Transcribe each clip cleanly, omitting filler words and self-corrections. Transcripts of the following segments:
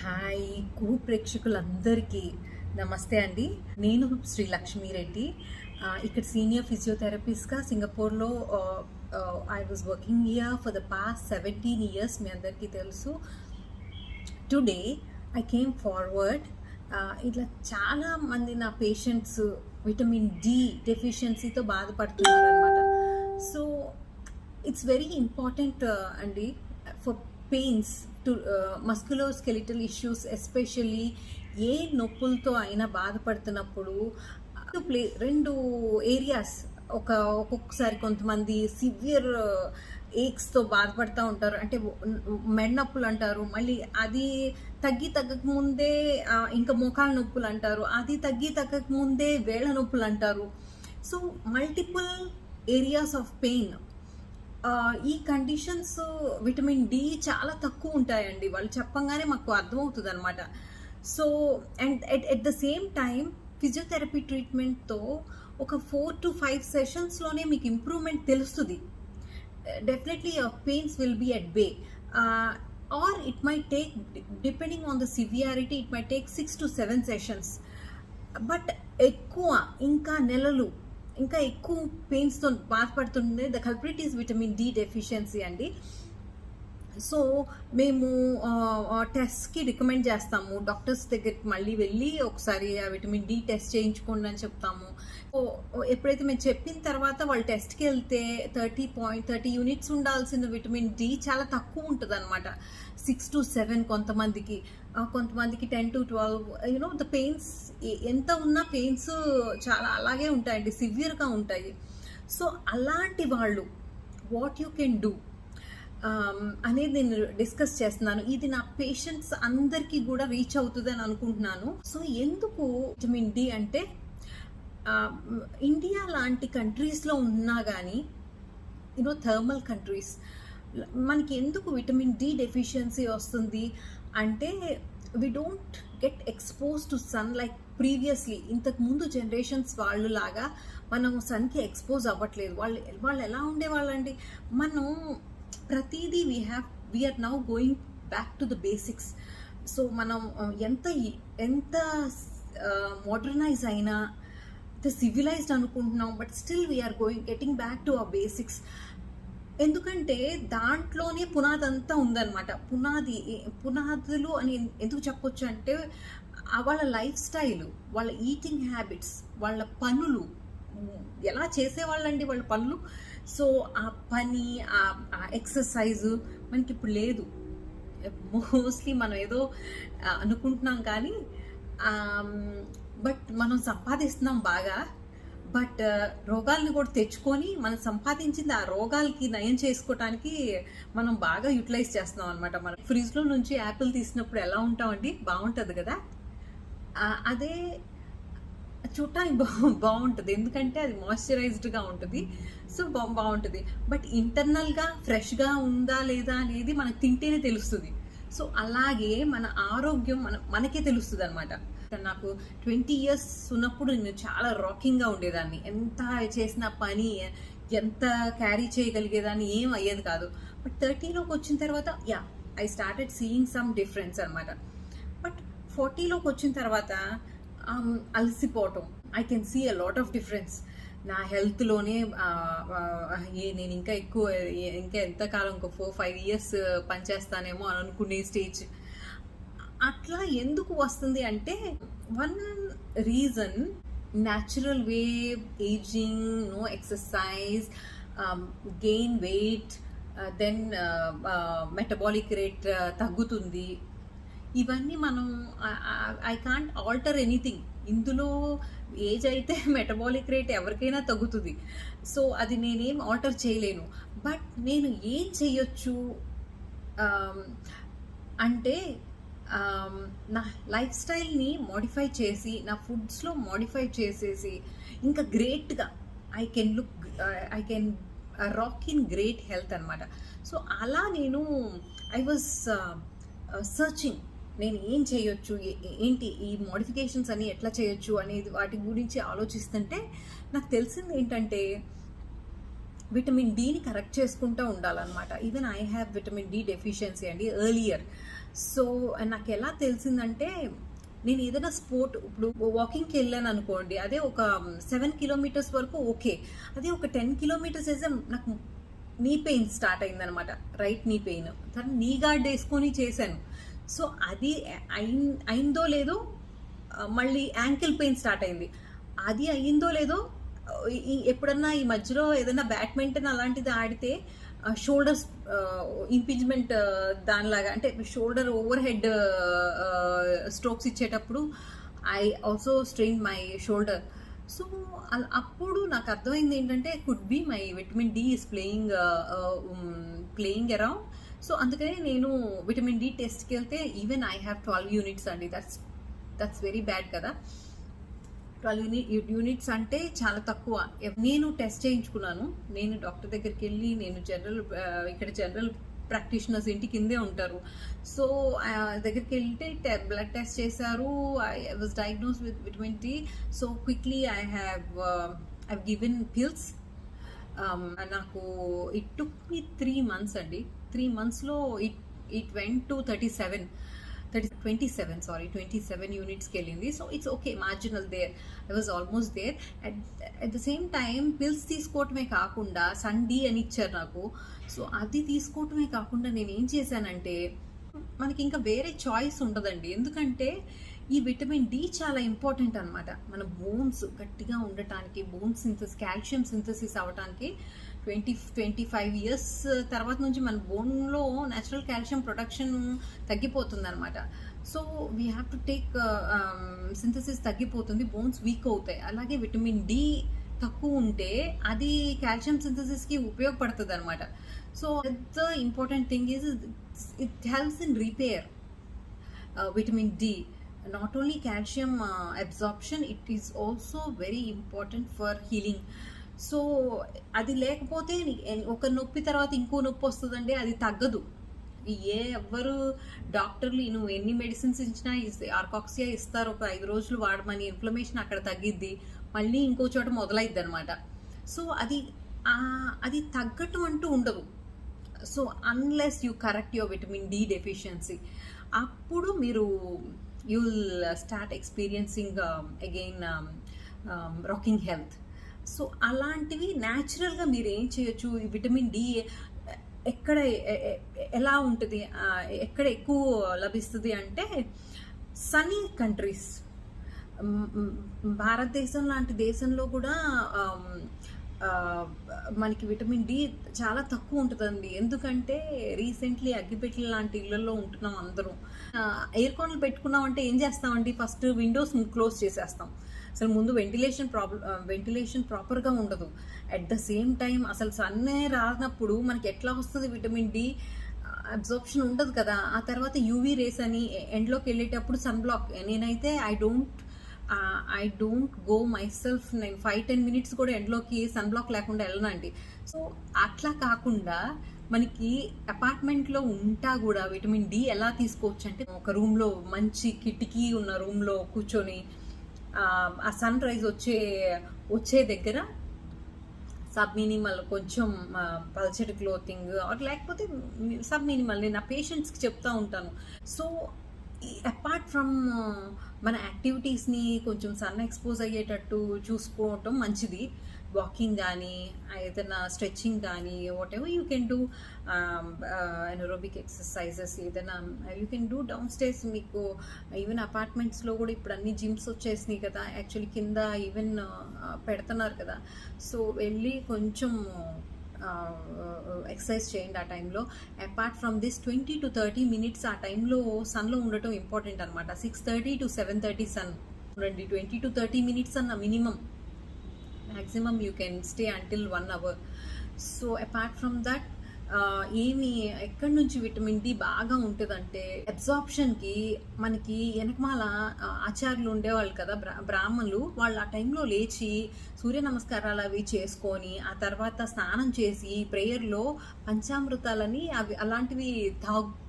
Hi ప్రేక్షకులందరికీ నమస్తే అండి. నేను శ్రీ లక్ష్మీ రెడ్డి. ఇక్కడ సీనియర్ ఫిజియోథెరపిస్ట్గా సింగపూర్లో I was working here for the past 17 years. మీ అందరికీ తెలుసు. Today I came forward. ఇట్లా చాలామంది నా పేషెంట్స్ విటమిన్ డి డెఫిషియన్సీతో బాధపడుతున్నారు అనమాట. సో ఇట్స్ వెరీ ఇంపార్టెంట్ అండి for pains to musculoskeletal issues, especially ఏ నొప్పులతో అయినా బాధపడుతున్నప్పుడు రెండు ఏరియాస్ ఒక్కొక్కసారి కొంతమంది సివియర్ ఏక్స్తో బాధపడుతూ ఉంటారు. అంటే మెడ నొప్పులు అంటారు, మళ్ళీ అది తగ్గక ముందే ఇంకా మోకాళ్ళ నొప్పులు అంటారు, అది తగ్గక ముందే వేళ్ళ నొప్పులు అంటారు. So multiple areas of pain. ఈ కండిషన్స్ విటమిన్ డి చాలా తక్కువ ఉంటాయండి. వాళ్ళు చెప్పంగానే మాకు అర్థమవుతుంది అనమాట. So and at the same time physiotherapy ట్రీట్మెంట్తో ఒక 4 to 5 సెషన్స్లోనే మీకు ఇంప్రూవ్మెంట్ తెలుస్తుంది. Definitely your pains will be at bay, or it might take, depending on the severity, it might take 6 to 7 sessions. But ఎక్కువ ఇంకా నెలలు ఇంకా ఎక్కువ పెయిన్స్తో బాధపడుతుండే the culprit is vitamin D deficiency అండి. సో మేము టెస్ట్కి రికమెండ్ చేస్తాము. డాక్టర్స్ దగ్గరికి మళ్ళీ వెళ్ళి ఒకసారి విటమిన్ డి టెస్ట్ చేయించుకోండి అని చెప్తాము. ఎప్పుడైతే మేము చెప్పిన తర్వాత వాళ్ళు టెస్ట్కి వెళ్తే 30 యూనిట్స్ ఉండాల్సిన విటమిన్ డి చాలా తక్కువ ఉంటుంది అనమాట. 6 to 7, కొంతమందికి 10 to 12. ద పెయిన్స్ ఎంత ఉన్నా పెయిన్స్ చాలా అలాగే ఉంటాయండి, సివియర్గా ఉంటాయి. సో అలాంటి వాళ్ళు వాట్ యూ కెన్ డూ అనేది నేను డిస్కస్ చేస్తున్నాను. ఇది నా పేషెంట్స్ అందరికీ కూడా రీచ్ అవుతుంది అని అనుకుంటున్నాను. సో ఎందుకు విటమిన్ డి అంటే, ఇండియా లాంటి కంట్రీస్లో ఉన్నా కానీ థర్మల్ కంట్రీస్, మనకి ఎందుకు విటమిన్ డి డెఫిషియన్సీ వస్తుంది అంటే, we don't get expose to sun like previously. ఇంతకుముందు జనరేషన్స్ వాళ్ళు లాగా మనం సన్కి ఎక్స్పోజ్ అవ్వట్లేదు. వాళ్ళు ఎలా ఉండేవాళ్ళండి, మనం ప్రతిదీ we are now going back to the basics. So మనం ఎంత మోడర్నైజ్ అయినా, సివిలైజ్డ్ అనుకుంటున్నాం, but still we are getting back to our basics. ఎందుకంటే దాంట్లోనే పునాది అంతా ఉందన్నమాట. పునాదులు అని ఎందుకు చెప్పొచ్చు అంటే, వాళ్ళ లైఫ్ స్టైల్, వాళ్ళ ఈటింగ్ హ్యాబిట్స్, వాళ్ళ పనులు ఎలా చేసేవాళ్ళండి వాళ్ళ పనులు. సో ఆ పని, ఆ ఎక్సర్సైజు మనకి ఇప్పుడు లేదు. మోస్ట్లీ మనం ఏదో అనుకుంటున్నాం కానీ, బట్ మనం సంపాదిస్తున్నాం బాగా, బట్ రోగాల్ని కూడా తెచ్చుకొని మనం సంపాదించింది ఆ రోగాలకి నయం చేసుకోవటానికి మనం బాగా యూటిలైజ్ చేస్తున్నాం అనమాట. మనం ఫ్రిడ్జ్లో నుంచి యాపిల్ తీసినప్పుడు ఎలా ఉంటామండి, బాగుంటుంది కదా. అదే చూడటానికి బాగుంటుంది, ఎందుకంటే అది మాయిశ్చరైజ్డ్గా ఉంటుంది. సో బాగుంటుంది. బట్ ఇంటర్నల్గా ఫ్రెష్గా ఉందా లేదా అనేది మనకు తింటేనే తెలుస్తుంది. సో అలాగే మన ఆరోగ్యం మనకే తెలుస్తుంది అనమాట. నాకు 20 years ఉన్నప్పుడు నేను చాలా రాకింగ్గా ఉండేదాన్ని. ఎంత చేసిన పని, ఎంత క్యారీ చేయగలిగేదాన్ని, ఏం అయ్యేది కాదు. బట్ 30లోకి వచ్చిన తర్వాత I started seeing some difference అనమాట. బట్ 40లోకి వచ్చిన తర్వాత అలసిపోవటం, I can see a lot of difference నా హెల్త్లోనే. నేను ఇంకా ఎంతకాలం, ఇంకో 4-5 years పనిచేస్తానేమో అని అనుకునే స్టేజ్. అట్లా ఎందుకు వస్తుంది అంటే, one reason natural way, ageing, no exercise, gain weight, then metabolic rate తగ్గుతుంది. ఇవన్నీ మనం ఐ కాంట్ ఆల్టర్ ఎనీథింగ్. ఇందులో ఏజ్ అయితే మెటబాలిక్ రేట్ ఎవరికైనా తగ్గుతుంది. సో అది నేనేం ఆల్టర్ చేయలేను. బట్ నేను ఏం చేయొచ్చు అంటే, నా లైఫ్ స్టైల్ని మోడిఫై చేసి, నా ఫుడ్స్లో మోడిఫై చేసేసి, ఇంకా గ్రేట్గా I can rock in great health అనమాట. సో అలా నేను ఐ వాజ్ సర్చింగ్, నేను ఏం చేయొచ్చు, ఏంటి ఈ మోడిఫికేషన్స్ అని ఎట్లా చేయొచ్చు అనేది వాటి గురించి ఆలోచిస్తుంటే నాకు తెలిసింది ఏంటంటే, విటమిన్ డిని కరెక్ట్ చేసుకుంటూ ఉండాలన్నమాట. Even I have vitamin D deficiency అండి ఎర్లియర్. సో నాకు ఎలా తెలిసిందంటే, నేను ఏదైనా స్పోర్ట్ ఇప్పుడు వాకింగ్కి వెళ్ళాను అనుకోండి, అదే ఒక 7 కిలోమీటర్స్ వరకు ఓకే. అదే ఒక 10 కిలోమీటర్స్ వేస్తే నాకు నీ పెయిన్ స్టార్ట్ అయిందనమాట, రైట్ నీ పెయిన్. తను నీ గార్డ్ వేసుకొని చేశాను. సో అది అయిందో లేదో మళ్ళీ యాంకిల్ పెయిన్ స్టార్ట్ అయింది. అది అయ్యిందో లేదో ఎప్పుడన్నా ఈ మధ్యలో ఏదైనా బ్యాడ్మింటన్ అలాంటిది ఆడితే షోల్డర్స్ ఇంపీచ్మెంట్ దానిలాగా, అంటే షోల్డర్ ఓవర్ హెడ్ స్ట్రోక్స్ ఇచ్చేటప్పుడు I also strain my shoulder. So అప్పుడు నాకు అర్థమైంది ఏంటంటే, could be my vitamin D is playing around. So అందుకని నేను విటమిన్ డి టెస్ట్కి వెళ్తే ఈవెన్ ఐ హ్యావ్ 12 యూనిట్స్ అండి. దట్స్ వెరీ బ్యాడ్ కదా. 12 యూనిట్స్ అంటే చాలా తక్కువ. నేను టెస్ట్ చేయించుకున్నాను. నేను డాక్టర్ దగ్గరికి వెళ్ళి, నేను ఇక్కడ జనరల్ ప్రాక్టీషనర్స్ ఇంటి కిందే ఉంటారు. సో దగ్గరికి వెళ్తే బ్లడ్ టెస్ట్ చేశారు. I was diagnose with vitamin D. So quickly I have given pills. నాకు ఇట్ టుక్ మీ 3 months అండి. 3 monthsలో ఇట్ వెంట్ టు 27 యూనిట్స్కి వెళ్ళింది. So it's okay, marginal there. I was almost there. At the same time pills తీసుకోవటమే కాకుండా sun D అని ఇచ్చారు నాకు. సో అది తీసుకోవటమే కాకుండా నేను ఏం చేశానంటే, మనకి ఇంకా వేరే చాయిస్ ఉండదండి. ఎందుకంటే ఈ విటమిన్ డి చాలా ఇంపార్టెంట్ అనమాట. మన బోన్స్ గట్టిగా ఉండటానికి, బోన్ సింథసిస్, కాల్షియం సింథసిస్ అవ్వటానికి 25 years తర్వాత నుంచి మన బోన్లో న్యాచురల్ కాల్షియం ప్రొడక్షన్ తగ్గిపోతుంది అనమాట. So we have to take synthesis తగ్గిపోతుంది, బోన్స్ వీక్ అవుతాయి. అలాగే విటమిన్ డి తక్కువ ఉంటే అది కాల్షియం సింథసిస్కి ఉపయోగపడుతుంది అనమాట. So the important thing is it helps in repair. Vitamin D not only calcium absorption, it is also very important for healing. So అది లేకపోతే ఒక నొప్పి తర్వాత ఇంకో నొప్పి వస్తుందండి, అది తగ్గదు. ఎవ్వరు డాక్టర్లు నువ్వు ఎన్ని మెడిసిన్స్ ఇచ్చినా ఆర్కాక్సియా ఇస్తారు, ఒక 5 రోజులు వాడమని, ఇన్ఫ్లమేషన్ అక్కడ తగ్గిద్ది, మళ్ళీ ఇంకో చోట మొదలైద్ది అనమాట. సో అది తగ్గటం అంటూ ఉండదు. So unless you correct your vitamin D deficiency, అప్పుడు మీరు you will start experiencing again rocking health. So అలాంటివి న్యాచురల్గా మీరు ఏం చేయొచ్చు, ఈ విటమిన్ డి ఎక్కడ ఎలా ఉంటుంది, ఎక్కడ ఎక్కువ లభిస్తుంది అంటే సన్నీ కంట్రీస్. భారతదేశం లాంటి దేశంలో కూడా మనకి విటమిన్ డి చాలా తక్కువ ఉంటుందండి. ఎందుకంటే రీసెంట్లీ అగ్గిపెట్టెల లాంటి ఇళ్లలో ఉంటున్నాం అందరం. ఎయిర్ కాన్లు పెట్టుకున్నాం అంటే ఏం చేస్తామండి, ఫస్ట్ విండోస్ క్లోజ్ చేసేస్తాం. అసలు ముందు వెంటిలేషన్ ప్రాపర్గా ఉండదు. అట్ ద సేమ్ టైం అసలు సన్నే రానప్పుడు మనకి ఎట్లా వస్తుంది విటమిన్ డి అబ్జార్ప్షన్ ఉండదు కదా. ఆ తర్వాత యూవీ రేస్ అని ఎండ్లోకి వెళ్ళేటప్పుడు సన్ బ్లాక్. నేనైతే I don't go my self. నేను 5-10 minutes కూడా ఎండ్లోకి సన్ బ్లాక్ లేకుండా వెళ్ళనండి. సో అట్లా కాకుండా మనకి అపార్ట్మెంట్లో ఉంటా కూడా విటమిన్ డి ఎలా తీసుకోవచ్చు అంటే, ఒక రూమ్లో మంచి కిటికీ ఉన్న రూమ్లో కూర్చొని ఆ సన్ రైజ్ వచ్చే దగ్గర సబ్ మినిమల్ కొంచెం పల్చటి క్లోతింగ్, లేకపోతే సబ్ మినిమల్ నేను నా పేషెంట్స్కి చెప్తా ఉంటాను. సో అపార్ట్ ఫ్రమ్ మన యాక్టివిటీస్ని కొంచెం సన్ ఎక్స్పోజ్ అయ్యేటట్టు చూసుకోవటం మంచిది. వాకింగ్ కానీ, ఏదైనా స్ట్రెచ్చింగ్ కానీ, whatever you can do, anaerobic exercises ఏదైనా you can do down stairs. మీకు ఈవెన్ అపార్ట్మెంట్స్లో కూడా ఇప్పుడు అన్ని జిమ్స్ వచ్చేసినాయి కదా, యాక్చువల్లీ కింద ఈవెన్ పెడుతున్నారు కదా. సో వెళ్ళి కొంచెం ఎక్సర్సైజ్ చేయండి ఆ టైంలో. Apart from this 20 to 30 minutes ఆ టైంలో సన్లో ఉండటం ఇంపార్టెంట్ అనమాట. 6:30 to 7:30 సన్ ఉండండి. 20 to 30 minutes అన్న minimum. Maximum you can stay until 1 hour. So apart from that ఎక్కడి నుంచి విటమిన్ డి బాగా ఉంటుందంటే, అబ్జార్ప్షన్కి మనకి వెనకమాల ఆచార్యులు ఉండేవాళ్ళు కదా, బ్రాహ్మణులు. వాళ్ళు ఆ టైంలో లేచి సూర్య నమస్కారాలు అవి చేసుకొని ఆ తర్వాత స్నానం చేసి ప్రేయర్లో పంచామృతాలని అలాంటివి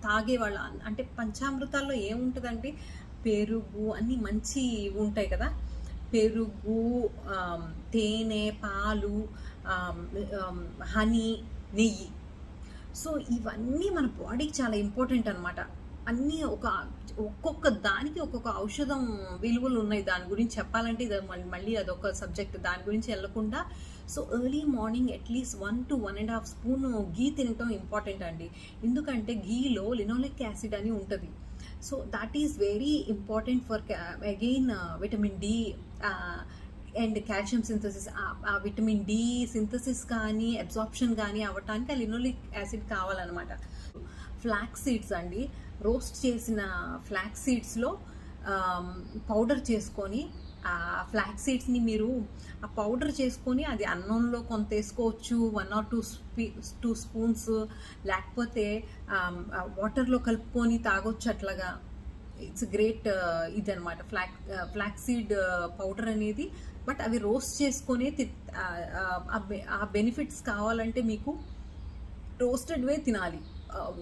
తాగేవాళ్ళు. అంటే పంచామృతాల్లో ఏముంటుందంటే పెరుగు అన్నీ మంచి ఉంటాయి కదా, పెరుగు, తేనె, పాలు, హనీ, నెయ్యి. సో ఇవన్నీ మన బాడీకి చాలా ఇంపార్టెంట్ అనమాట. అన్నీ ఒక్కొక్క దానికి ఒక్కొక్క ఔషధం విలువలు ఉన్నాయి. దాని గురించి చెప్పాలంటే ఇది మళ్ళీ అదొక సబ్జెక్ట్. దాని గురించి వెళ్ళకుండా so early morning at least 1 to 1.5 spoon ghee తినటం ఇంపార్టెంట్ అండి. ఎందుకంటే ఘీలో లినోలిక్ యాసిడ్ అని ఉంటుంది. So that is very important for again vitamin D and calcium synthesis. ఆ విటమిన్ డి సింథసిస్ కానీ అబ్జార్ప్షన్ కానీ అవ్వటానికి ఆ లినోలిక్ యాసిడ్ కావాలన్నమాట. ఫ్లాక్స్ సీడ్స్ అండి, రోస్ట్ చేసిన ఫ్లాక్స్ సీడ్స్లో పౌడర్ చేసుకొని ఆ ఫ్లాక్స్ సీడ్స్ని మీరు ఆ పౌడర్ చేసుకొని అది అన్నంలో కొంత వేసుకోవచ్చు, 1 or 2 స్పూన్స్, లేకపోతే వాటర్లో కలుపుకొని తాగొచ్చు. అట్లాగా ఇట్స్ గ్రేట్ ఇదనమాట ఫ్లాక్స్ సీడ్ పౌడర్ అనేది. బట్ అవి రోస్ట్ చేసుకొని ఆ బెనిఫిట్స్ కావాలంటే మీకు రోస్టెడ్వే తినాలి.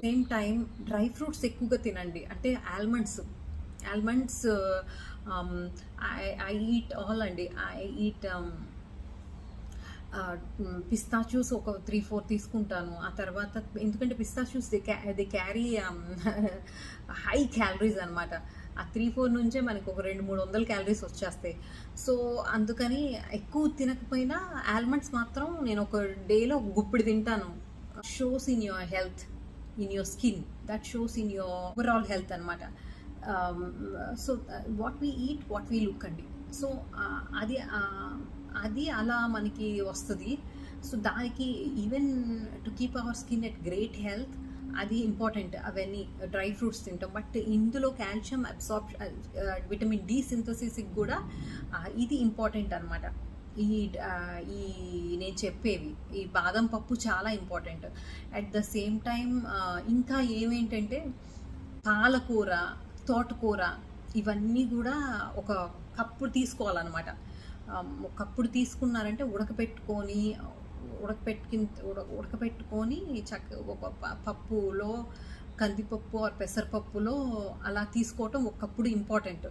సేమ్ టైం డ్రై ఫ్రూట్స్ ఎక్కువగా తినండి. అంటే ఆల్మండ్స్ ఐ ఈట్ ఆల్ అండి. ఐ ఈట్ పిస్తాచ్యూస్ ఒక 3-4 తీసుకుంటాను. ఆ తర్వాత ఎందుకంటే పిస్తాచ్యూస్ ది క్యారీ హై క్యాలరీస్ అనమాట. ఆ 3-4 నుంచే మనకు ఒక 200-300 క్యాలరీస్ వచ్చేస్తాయి. సో అందుకని ఎక్కువ తినకపోయినా ఆల్మండ్స్ మాత్రం నేను ఒక డేలో గుప్పిడి తింటాను. Shows in your health, in your skin, that shows in your overall health అనమాట. So what we eat, what we look అండి. సో అది అలా మనకి వస్తుంది. సో దానికి even to keep our skin at great health అది ఇంపార్టెంట్. అవన్నీ dry fruits తింటాం. బట్ ఇందులో కాల్షియం విటమిన్ డి సింథసిస్కి కూడా ఇది ఇంపార్టెంట్ అనమాట. ఈ నేను చెప్పేవి ఈ బాదం పప్పు చాలా important. At the same time ఇంకా ఏమేంటంటే పాలకూర, తోటకూర ఇవన్నీ కూడా ఒక కప్పుడు తీసుకోవాలన్నమాట. ఒక కప్పుడు తీసుకున్నారంటే ఉడకపెట్టుకొని ఒక పప్పులో కందిపప్పు ఆర్ పెసరపప్పులో అలా తీసుకోవటం ఒకప్పుడు ఇంపార్టెంట్.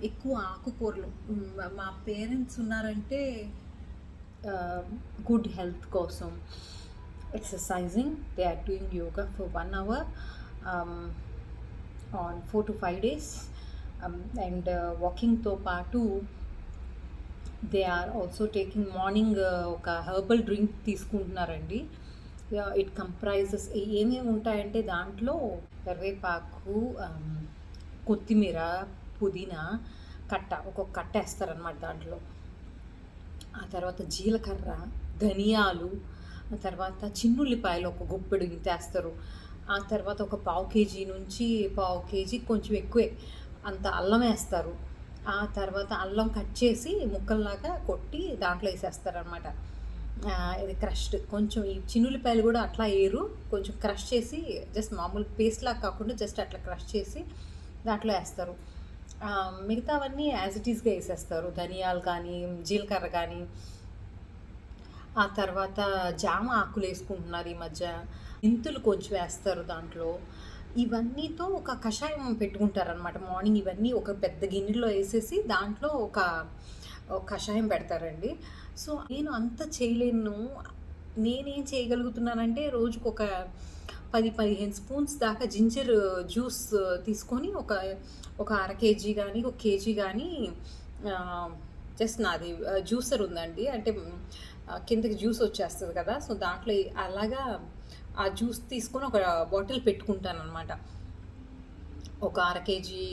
ఎక్కువ ఆకుకూరలు. మా పేరెంట్స్ ఉన్నారంటే గుడ్ హెల్త్ కోసం exercising, they are doing yoga for 1 hour on 4 to 5 days, and వాకింగ్తో పాటు they are also taking morning ఒక హెర్బల్ డ్రింక్ తీసుకుంటున్నారండి. ఇట్ కంప్రైజెస్ ఏమేమి ఉంటాయంటే దాంట్లో కరివేపాకు, కొత్తిమీర, పుదీనా ఒక్కొక్క కట్ట వేస్తారనమాట దాంట్లో. ఆ తర్వాత జీలకర్ర, ధనియాలు, ఆ తర్వాత చిన్నుల్లిపాయలు ఒక గుప్పెడు ఇంతేస్తారు. ఆ తర్వాత ఒక 1/4 కేజీ కొంచెం ఎక్కువే అంత అల్లం వేస్తారు. ఆ తర్వాత అల్లం కట్ చేసి ముక్కల్లాగా కొట్టి దాంట్లో వేసేస్తారనమాట. ఇది క్రష్డ్ కొంచెం ఈ చిన్నుల్లిపాయలు కూడా అట్లా కొంచెం క్రష్ చేసి జస్ట్ మామూలు పేస్ట్ లాగా కాకుండా జస్ట్ అట్లా క్రష్ చేసి దాంట్లో వేస్తారు. మిగతావన్నీ యాజ్ ఇట్ ఈస్గా వేసేస్తారు. ధనియాలు కానీ, జీలకర్ర కానీ. ఆ తర్వాత జామ ఆకులు వేసుకుంటున్నారు ఈ మధ్య. మెంతులు కొంచెం వేస్తారు దాంట్లో. ఇవన్నీతో ఒక కషాయం పెట్టుకుంటారనమాట. మార్నింగ్ ఇవన్నీ ఒక పెద్ద గిన్నెలో వేసేసి దాంట్లో ఒక కషాయం పెడతారండి. సో నేను అంత చేయలేను. నేనేం చేయగలుగుతున్నానంటే రోజుకు ఒక 10-15 స్పూన్స్ దాకా జింజర్ జ్యూస్ తీసుకొని ఒక 1/2 కేజీ కానీ 1 కేజీ కానీ జస్ట్ నాది జ్యూసర్ ఉందండి. అంటే కిందకి జ్యూస్ వచ్చేస్తుంది కదా. సో దాంట్లో అలాగా ఆ జ్యూస్ తీసుకొని ఒక బాటిల్ పెట్టుకుంటాను అనమాట. ఒక 1/2 కేజీ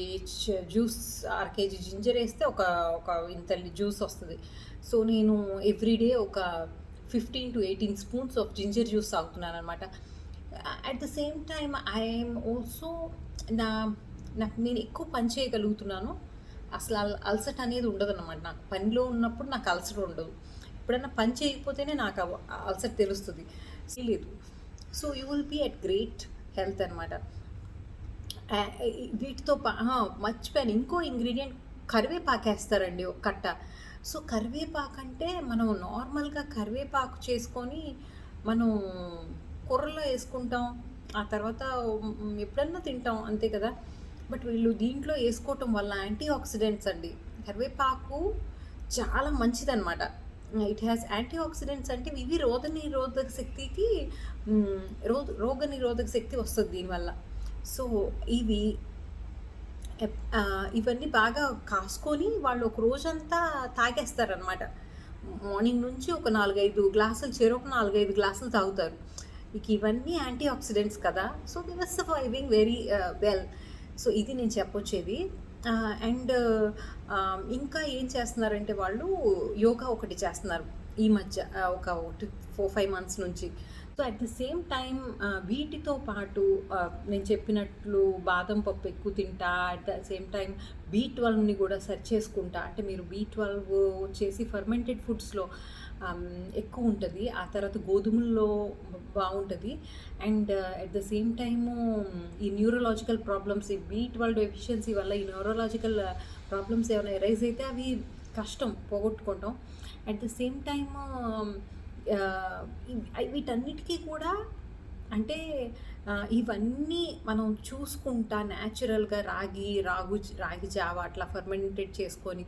జ్యూస్, 1/2 కేజీ జింజర్ వేస్తే ఒక ఇంత జ్యూస్ వస్తుంది. సో నేను ఎవ్రీడే ఒక 15 to 18 spoons of ginger juice తాగుతున్నాను అనమాట. At the same time I'm also నేను ఎక్కువ పని చేయగలుగుతున్నాను. అసలు అలసట అనేది ఉండదు అన్నమాట. నాకు పనిలో ఉన్నప్పుడు నాకు అలసట ఉండదు. ఎప్పుడైనా పని చేయకపోతేనే నాకు అలసట తెలుస్తుంది. లేదు. So you will be at great health అనమాట. వీటితో మర్చిపోయాను ఇంకో ఇంగ్రీడియంట్, కరివేపాకు వేస్తారండి ఒక కట్ట. సో కరివేపాకు అంటే మనం నార్మల్గా కరివేపాకు చేసుకొని మనం కూరల్లో వేసుకుంటాం, ఆ తర్వాత ఎప్పుడన్నా తింటాం అంతే కదా. బట్ వీళ్ళు దీంట్లో వేసుకోవటం వల్ల యాంటీ ఆక్సిడెంట్స్ అండి. కరివేపాకు చాలా మంచిదన్నమాట. It has antioxidants. అంటే ఇవి రోగనిరోధక శక్తి వస్తుంది దీనివల్ల. సో ఇవి ఇవన్నీ బాగా కాసుకొని వాళ్ళు ఒక రోజంతా తాగేస్తారనమాట. మార్నింగ్ నుంచి ఒక 4, 5 గ్లాసులు చెరొక 4, 5 గ్లాసులు తాగుతారు. ఇక ఇవన్నీ యాంటీ ఆక్సిడెంట్స్ కదా! So they were surviving very well. So ఇది నేను చెప్పొచ్చేది. అండ్ ఇంకా ఏం చేస్తున్నారంటే వాళ్ళు యోగా ఒకటి చేస్తున్నారు ఈ మధ్య ఒక 4, 5 మంత్స్ నుంచి. So at the same time వీటితో పాటు నేను చెప్పినట్లు బాదం పప్పు ఎక్కువ తింటా, అట్ ద సేమ్ టైం B12ని కూడా సెర్చ్ చేసుకుంటా. అంటే మీరు B12 వచ్చేసి ఫర్మెంటెడ్ ఫుడ్స్లో ఎక్కువ ఉంటుంది. ఆ తర్వాత గోధుమల్లో బాగుంటుంది. And at the same time ఈ న్యూరలాజికల్ ప్రాబ్లమ్స్, ఈ B12 డెఫిషియన్సీ వల్ల ఈ న్యూరలాజికల్ ప్రాబ్లమ్స్ ఏమైనా ఎరైజ్ అయితే అవి కష్టం పోగొట్టుకోవటం. అట్ ద సేమ్ టైమ్ వీటన్నిటికీ కూడా అంటే ఇవన్నీ మనం చూసుకుంటా న్యాచురల్గా రాగి జావ అట్లా ఫర్మెంటెడ్ చేసుకొని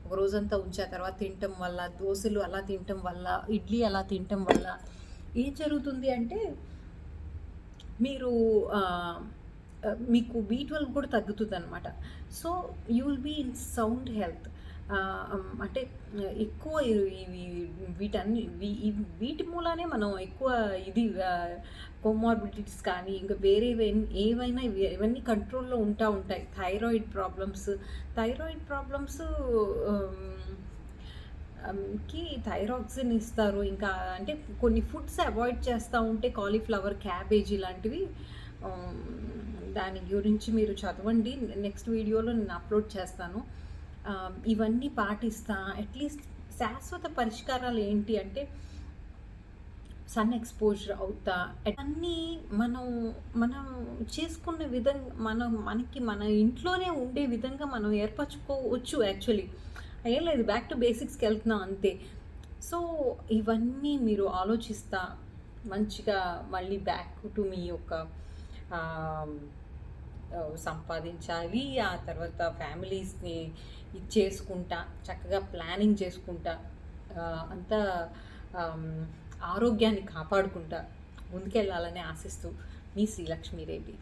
ఒక రోజంతా ఉంచి ఆ తర్వాత తినటం వల్ల, దోశలు అలా తినటం వల్ల, ఇడ్లీ అలా తినటం వల్ల ఏం జరుగుతుంది అంటే మీరు మీకు B12 కూడా తగ్గుతుందనమాట. So you will be in sound health. అంటే ఎక్కువ ఇవి వీటి మూలానే మనం ఎక్కువ ఇది కోమార్బిడిటీస్ కానీ ఇంకా ఏవైనా ఇవన్నీ కంట్రోల్లో ఉంటాయి. థైరాయిడ్ ప్రాబ్లమ్స్ కి థైరాక్సిన్ ఇస్తారు. ఇంకా అంటే కొన్ని ఫుడ్స్ అవాయిడ్ చేస్తూ ఉంటే కాలీఫ్లవర్, క్యాబేజీ లాంటివి. దాని గురించి మీరు చదవండి, నెక్స్ట్ వీడియోలో నేను అప్లోడ్ చేస్తాను. ఇవన్నీ పాటిస్తా అట్లీస్ట్ శాశ్వత పరిష్కారాలు ఏంటి అంటే సన్ ఎక్స్పోజర్ అవుతా అన్నీ మనం చేసుకున్న విధంగా మన ఇంట్లోనే ఉండే విధంగా మనం ఏర్పరచుకోవచ్చు. యాక్చువల్లీ ఏం లేదు, బ్యాక్ టు బేసిక్స్కి వెళ్తున్నాం అంతే. సో ఇవన్నీ మీరు ఆలోచిస్తా మంచిగా మళ్ళీ బ్యాక్ టు మీ యొక్క సంపాదించాలి. ఆ తర్వాత ఫ్యామిలీస్ని ఇది చేసుకుంటా చక్కగా ప్లానింగ్ చేసుకుంటా అంతా ఆరోగ్యాన్ని కాపాడుకుంటా ముందుకెళ్ళాలని ఆశిస్తూ మీ శ్రీలక్ష్మీ రెడ్డి.